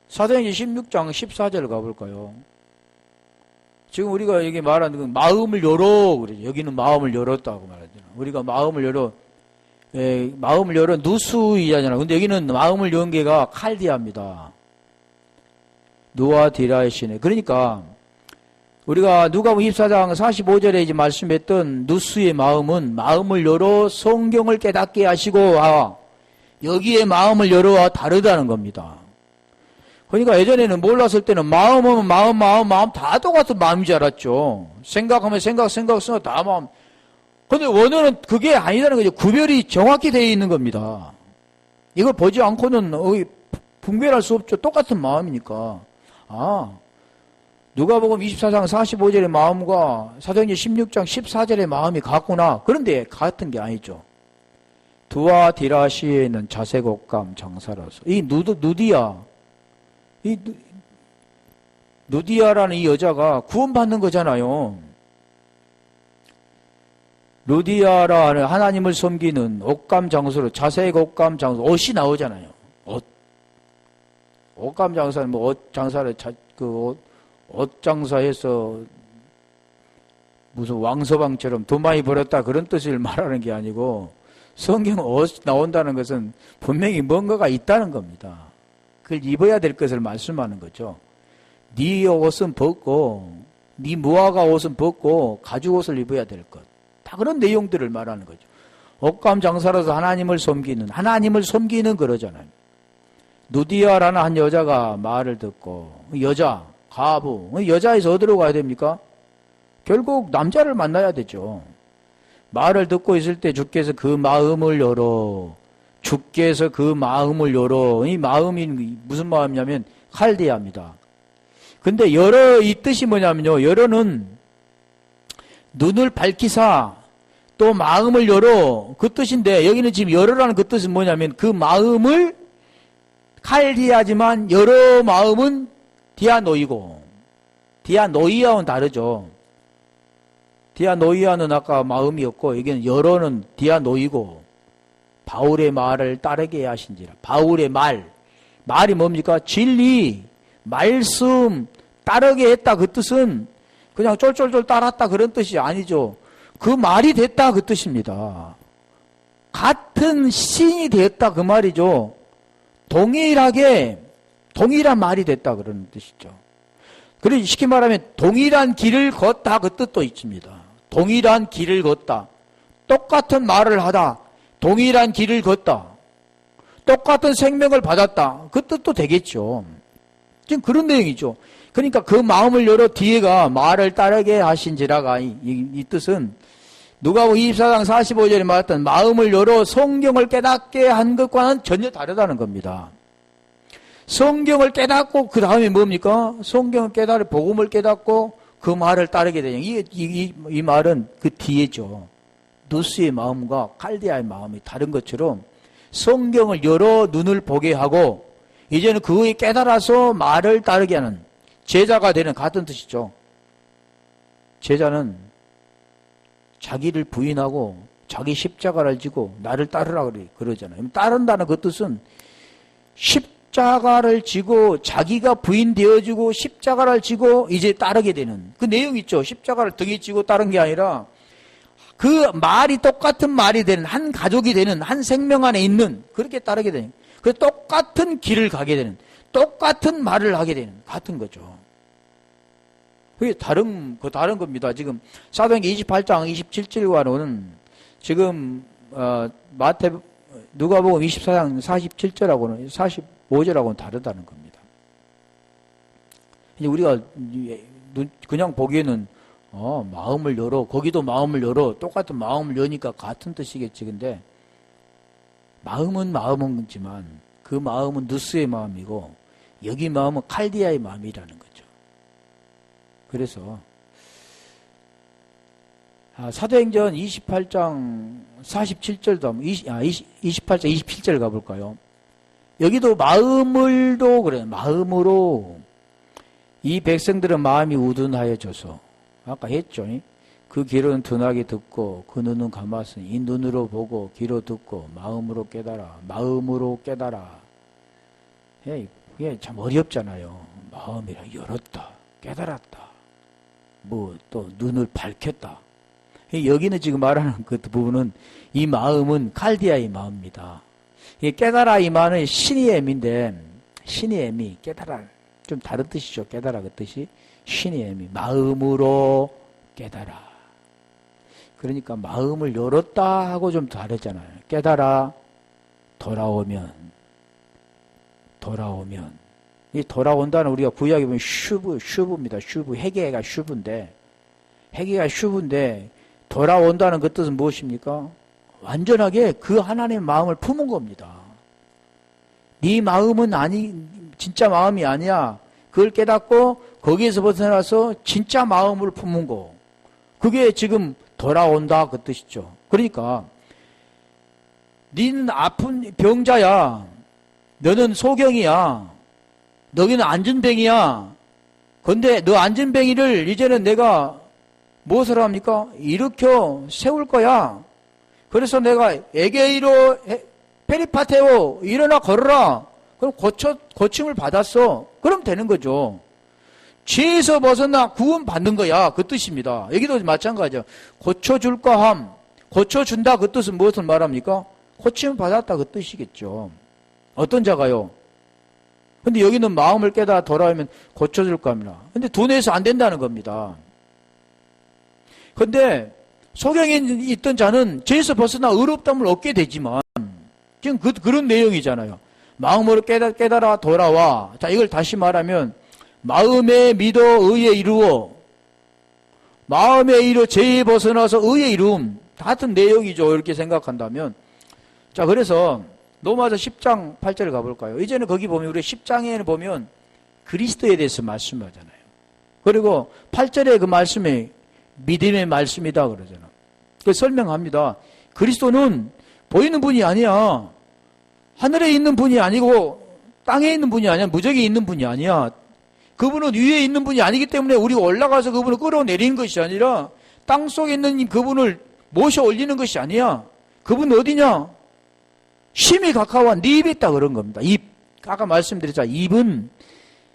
사도행전 16장 14절 가볼까요? 지금 우리가 여기 말하는 건 마음을 열어. 그러죠. 여기는 마음을 열었다고 말하잖아. 우리가 마음을 열어. 마음을 열어 누수이잖아. 근데 여기는 마음을 연 게가 칼디아입니다. 누아디라의 시네. 그러니까 우리가 누가복음 24장 45절에 이제 말씀했던 누수의 마음은 마음을 열어 성경을 깨닫게 하시고 여기에 마음을 열어와 다르다는 겁니다. 그러니까 예전에는 몰랐을 때는 마음은 마음 다 똑같은 마음인 줄 알았죠. 생각하면 생각 다 마음. 근데 원어는 그게 아니라는 거죠. 구별이 정확히 되어 있는 겁니다. 이걸 보지 않고는 분별할 수 없죠. 똑같은 마음이니까. 누가복음 24장 45절의 마음과 사도행전 16장 14절의 마음이 같구나. 그런데 같은 게 아니죠. 두아디라시에는 자색옥감 장사로서 이 누디아라는 이 여자가 구원받는 거잖아요. 루디아라는 하나님을 섬기는 옥감 장소로 자색 옥감 장소 옷이 나오잖아요. 옷감 장사는 뭐 옷 장사를 옷 장사해서 무슨 왕서방처럼 돈 많이 벌었다 그런 뜻을 말하는 게 아니고 성경 옷 나온다는 것은 분명히 뭔가가 있다는 겁니다. 그걸 입어야 될 것을 말씀하는 거죠. 네 옷은 벗고 네 무화과 옷은 벗고 가죽 옷을 입어야 될 것. 다 그런 내용들을 말하는 거죠. 옷감 장사라서 하나님을 섬기는 그러잖아요. 누디아라는 한 여자가 말을 듣고 여자 가부 여자에서 어디로 가야 됩니까? 결국 남자를 만나야 되죠. 말을 듣고 있을 때 주께서 그 마음을 열어. 주께서 그 마음을 열어. 이 마음이 무슨 마음이냐면 칼디아입니다. 근데 열어 이 뜻이 뭐냐면요. 열어는 눈을 밝히사 또 마음을 열어 그 뜻인데 여기는 지금 열어라는 그 뜻은 뭐냐면 그 마음을 칼디아지만 열어 마음은 디아노이고 디아노이아는 다르죠. 디아노이아는 아까 마음이었고 여기는 열어는 디아노이고 바울의 말을 따르게 하신지라. 바울의 말이 뭡니까? 진리 말씀 따르게 했다 그 뜻은 그냥 쫄쫄쫄 따랐다 그런 뜻이 아니죠. 그 말이 됐다 그 뜻입니다. 같은 신이 됐다 그 말이죠. 동일한 말이 됐다 그런 뜻이죠. 그리고 쉽게 말하면 동일한 길을 걷다 그 뜻도 있습니다. 동일한 길을 걷다. 똑같은 말을 하다. 동일한 길을 걷다. 똑같은 생명을 받았다. 그 뜻도 되겠죠. 지금 그런 내용이죠. 그러니까 그 마음을 열어 뒤에가 말을 따르게 하신지라가 이 뜻은 누가복음 24장 45절에 말했던 마음을 열어 성경을 깨닫게 한 것과는 전혀 다르다는 겁니다. 성경을 깨닫고 그 다음에 뭡니까? 성경을 깨달을 복음을 깨닫고 그 말을 따르게 되냐. 이 말은 그 뒤에죠. 누스의 마음과 칼디아의 마음이 다른 것처럼 성경을 열어 눈을 보게 하고 이제는 그에 깨달아서 말을 따르게 하는 제자가 되는 같은 뜻이죠. 제자는 자기를 부인하고 자기 십자가를 지고 나를 따르라 그러잖아요. 따른다는 그 뜻은 십자가를 지고 자기가 부인되어지고 십자가를 지고 이제 따르게 되는 그 내용 있죠. 십자가를 등에 지고 따른 게 아니라 그 말이 똑같은 말이 되는 한 가족이 되는 한 생명 안에 있는 그렇게 따르게 되는 그 똑같은 길을 가게 되는 똑같은 말을 하게 되는 같은 거죠. 그게 다른 겁니다. 지금 사도행전 28장 27절과는 지금 누가복음 24장 47절하고는 45절하고는 다르다는 겁니다. 이제 우리가 그냥 보기에는 마음을 열어 거기도 마음을 열어 똑같은 마음을 여니까 같은 뜻이겠지. 근데 마음은 마음이지만 그 마음은 누스의 마음이고 여기 마음은 칼디아의 마음이라는 거죠. 그래서 사도행전 28장 47절도 28장 27절 가볼까요? 여기도 마음을도 그래요. 마음으로 이 백성들은 마음이 우둔하여져서 아까 했죠. 그 귀로는 둔하게 듣고 그 눈은 감았으니 이 눈으로 보고 귀로 듣고 마음으로 깨달아. 마음으로 깨달아. 이게 참 어렵잖아요. 마음이라 열었다. 깨달았다. 또 눈을 밝혔다. 여기는 지금 말하는 그 부분은 이 마음은 칼디아의 마음입니다. 깨달아 이 말은 신의 애미인데 신의 애미 깨달아 좀 다른 뜻이죠. 깨달아 그 뜻이 신의 애미 마음으로 깨달아. 그러니까 마음을 열었다 하고 좀 다르잖아요. 깨달아 돌아오면 이 돌아온다는 우리가 구약에 보면 슈브입니다. 슈브 회개가 슈브인데 돌아온다는 그 뜻은 무엇입니까? 완전하게 그 하나님의 마음을 품은 겁니다. 네 마음은 진짜 마음이 아니야. 그걸 깨닫고 거기에서 벗어나서 진짜 마음을 품은 거. 그게 지금 돌아온다 그 뜻이죠. 그러니까 너는 아픈 병자야. 너는 소경이야. 너희는 안전뱅이야. 근데 너 안전뱅이를 이제는 내가 무엇을 합니까? 일으켜 세울 거야. 그래서 내가 에게이로 페리파테오 일어나 걸어라. 그럼 고침을 받았어. 그럼 되는 거죠. 죄에서 벗어나 구원 받는 거야. 그 뜻입니다. 여기도 마찬가지죠. 고쳐줄까 함. 고쳐준다 그 뜻은 무엇을 말합니까? 고침을 받았다 그 뜻이겠죠. 어떤 자가요? 근데 여기는 마음을 깨달아 돌아오면 고쳐줄까 합니다. 근데 돈에서 안 된다는 겁니다. 근데 소경에 있던 자는 죄에서 벗어나 의롭다함을 얻게 되지만 지금 그런 내용이잖아요. 마음으로 깨달아 돌아와. 자, 이걸 다시 말하면 마음에 믿어 의에 이루어 마음에 이루어 죄에 벗어나서 의에 이루음 같은 내용이죠. 이렇게 생각한다면 자, 그래서 로마서 10장 8절을 가볼까요? 이제는 거기 보면 우리 10장에는 보면 그리스도에 대해서 말씀하잖아요. 그리고 8절에 그 말씀이 믿음의 말씀이다 그러잖아. 그 설명합니다. 그리스도는 보이는 분이 아니야. 하늘에 있는 분이 아니고 땅에 있는 분이 아니야. 무적에 있는 분이 아니야. 그분은 위에 있는 분이 아니기 때문에 우리가 올라가서 그분을 끌어내리는 것이 아니라 땅 속에 있는 그분을 모셔 올리는 것이 아니야. 그분은 어디냐? 심히 가까워 네 입에 있다 그런 겁니다. 입. 아까 말씀드렸잖아요. 입은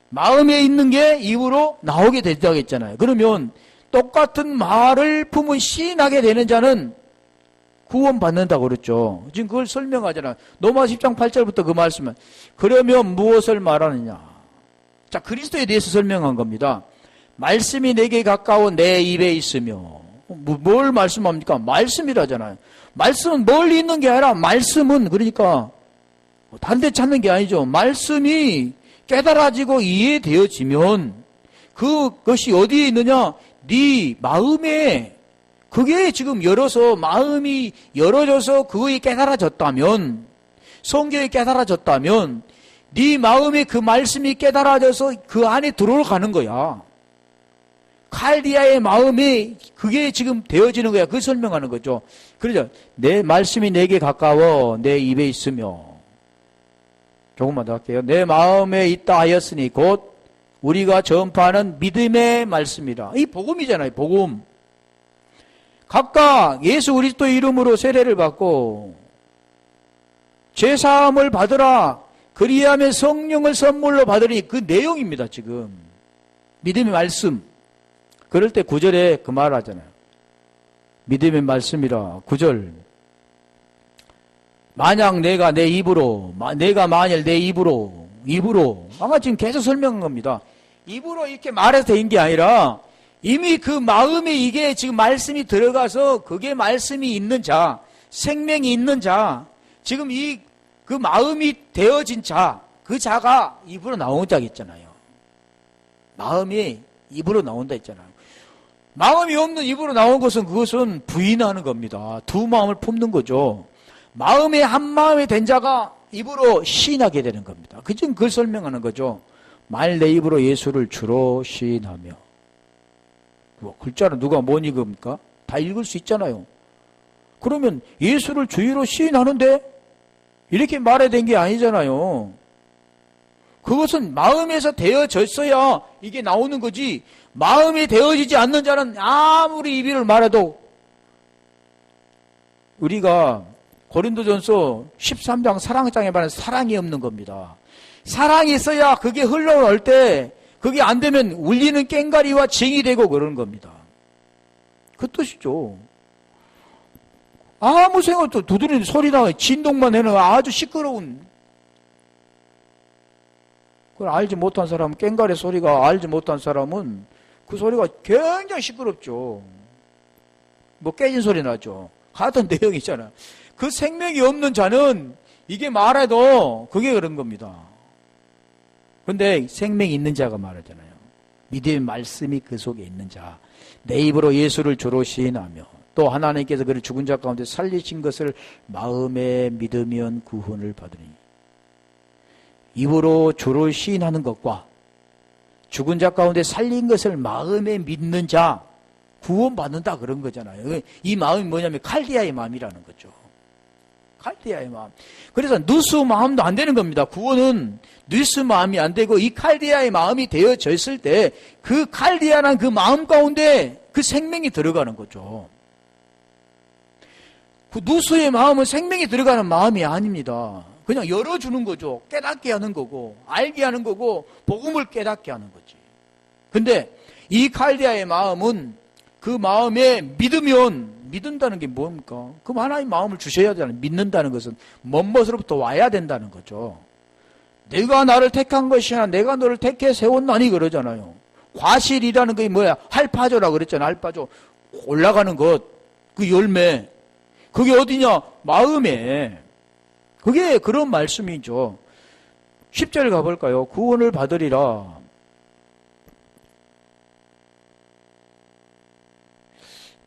마음에 있는 게 입으로 나오게 된다고 했잖아요. 그러면 똑같은 말을 품은 시인하게 되는 자는 구원받는다고 그랬죠. 지금 그걸 설명하잖아요. 로마서 10장 8절부터 그 말씀은 그러면 무엇을 말하느냐. 자, 그리스도에 대해서 설명한 겁니다. 말씀이 내게 가까워 내 입에 있으며 뭘 말씀합니까? 말씀이라잖아요. 말씀은 멀리 있는 게 아니라 말씀은 그러니까 다른 데 찾는 게 아니죠. 말씀이 깨달아지고 이해되어지면 그것이 어디에 있느냐? 네 마음에 그게 지금 열어서 마음이 열어져서 그것이 깨달아졌다면, 성경이 깨달아졌다면 네 마음에 그 말씀이 깨달아져서 그 안에 들어가는 거야. 칼디아의 마음이 그게 지금 되어지는 거야. 그 설명하는 거죠. 그러죠. 내 말씀이 내게 가까워 내 입에 있으며, 조금만 더 할게요. 내 마음에 있다 하였으니 곧 우리가 전파하는 믿음의 말씀이라. 이 복음이잖아요. 복음. 각각 예수 그리스도 이름으로 세례를 받고 죄사함을 받으라. 그리하면 성령을 선물로 받으니, 그 내용입니다. 지금 믿음의 말씀. 그럴 때 9절에 그 말 하잖아요. 믿음의 말씀이라. 9절. 만약 내가 내 입으로, 내가 만일 내 입으로, 아까 지금 계속 설명한 겁니다. 입으로 이렇게 말해서 된 게 아니라 이미 그 마음에 이게 지금 말씀이 들어가서 그게 말씀이 있는 자, 생명이 있는 자, 지금 그 마음이 되어진 자, 그 자가 입으로 나온 자 있잖아요. 마음이 입으로 나온다 했잖아요. 마음이 없는 입으로 나온 것은 그것은 부인하는 겁니다. 두 마음을 품는 거죠. 마음에 한 마음이 된 자가 입으로 시인하게 되는 겁니다. 지금 그걸 설명하는 거죠. 만일 내 입으로 예수를 주로 시인하며. 글자는 누가 못 읽습니까? 다 읽을 수 있잖아요. 그러면 예수를 주로 시인하는데 이렇게 말해야 된 게 아니잖아요. 그것은 마음에서 되어졌어야 이게 나오는 거지, 마음이 되어지지 않는 자는 아무리 입을 말해도, 우리가 고린도전서 13장 사랑장에 말하는 사랑이 없는 겁니다. 사랑이 있어야 그게 흘러올 때 그게 안 되면 울리는 꽹과리와 징이 되고 그러는 겁니다. 그 뜻이죠. 아무 생각도 두드리는 소리나 진동만 해는 아주 시끄러운, 그걸 알지 못한 사람은, 꽹과리 소리가 알지 못한 사람은 그 소리가 굉장히 시끄럽죠. 뭐 깨진 소리 나죠. 같은 내용이잖아요. 그 생명이 없는 자는 이게 말해도 그게 그런 겁니다. 근데 생명이 있는 자가 말하잖아요. 믿음의 말씀이 그 속에 있는 자, 내 입으로 예수를 주로 시인하며 또 하나님께서 그를 죽은 자 가운데 살리신 것을 마음에 믿으면 구원을 받으니. 입으로 주로 시인하는 것과 죽은 자 가운데 살린 것을 마음에 믿는 자 구원받는다 그런 거잖아요. 이 마음이 뭐냐면 칼디아의 마음이라는 거죠. 칼디아의 마음. 그래서 누스 마음도 안 되는 겁니다. 구원은 누스 마음이 안 되고 이 칼디아의 마음이 되어졌을 때 그 칼디아란 그 마음 가운데 그 생명이 들어가는 거죠. 그 누스의 마음은 생명이 들어가는 마음이 아닙니다. 그냥 열어주는 거죠. 깨닫게 하는 거고, 알게 하는 거고, 복음을 깨닫게 하는 거지. 근데 이 칼디아의 마음은 그 마음에 믿는다는 게 뭡니까? 그럼 하나님 마음을 주셔야 되잖아요. 믿는다는 것은 먼 곳으로부터 와야 된다는 거죠. 내가 나를 택한 것이 아니라 내가 너를 택해 세웠나니 그러잖아요. 과실이라는 게 뭐야? 할파조라 그랬잖아요. 할파조. 올라가는 것, 그 열매. 그게 어디냐? 마음에. 그게 그런 말씀이죠. 10절 가볼까요? 구원을 받으리라.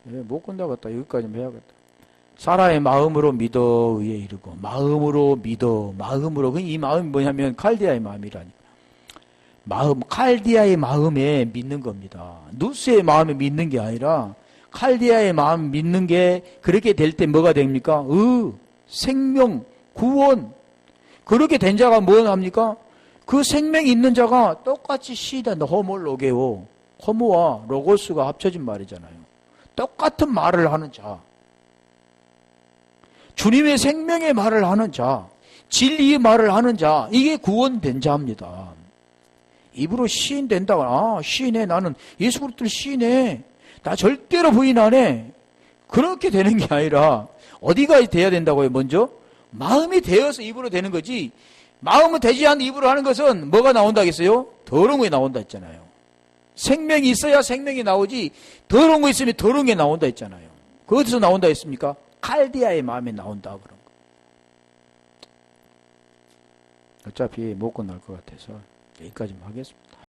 못 끝나겠다. 여기까지만 해야겠다. 사라의 마음으로 믿어 의에 이르고, 마음으로 믿어, 마음으로. 이 마음이 뭐냐면 칼디아의 마음이라니까. 마음, 칼디아의 마음에 믿는 겁니다. 누스의 마음에 믿는 게 아니라 칼디아의 마음 믿는 게, 그렇게 될 때 뭐가 됩니까? 생명, 구원. 그렇게 된 자가 뭐 합니까? 그 생명이 있는 자가 똑같이 시다 호몰로게오, 호모와 로고스가 합쳐진 말이잖아요. 똑같은 말을 하는 자, 주님의 생명의 말을 하는 자, 진리의 말을 하는 자, 이게 구원된 자입니다. 입으로 시인된다고, 시인해. 나는 예수 그리스도를 시인해. 나 절대로 부인 안 해. 그렇게 되는 게 아니라 어디가 돼야 된다고요? 먼저 마음이 되어서 입으로 되는 거지. 마음은 되지 않는 입으로 하는 것은 뭐가 나온다 했어요? 더러운 게 나온다 했잖아요. 생명이 있어야 생명이 나오지, 더러운 거 있으면 더러운 게 나온다 했잖아요. 그 어디서 나온다 했습니까? 칼디아의 마음에 나온다 그런 거. 어차피 못 끝날 것 같아서 여기까지만 하겠습니다.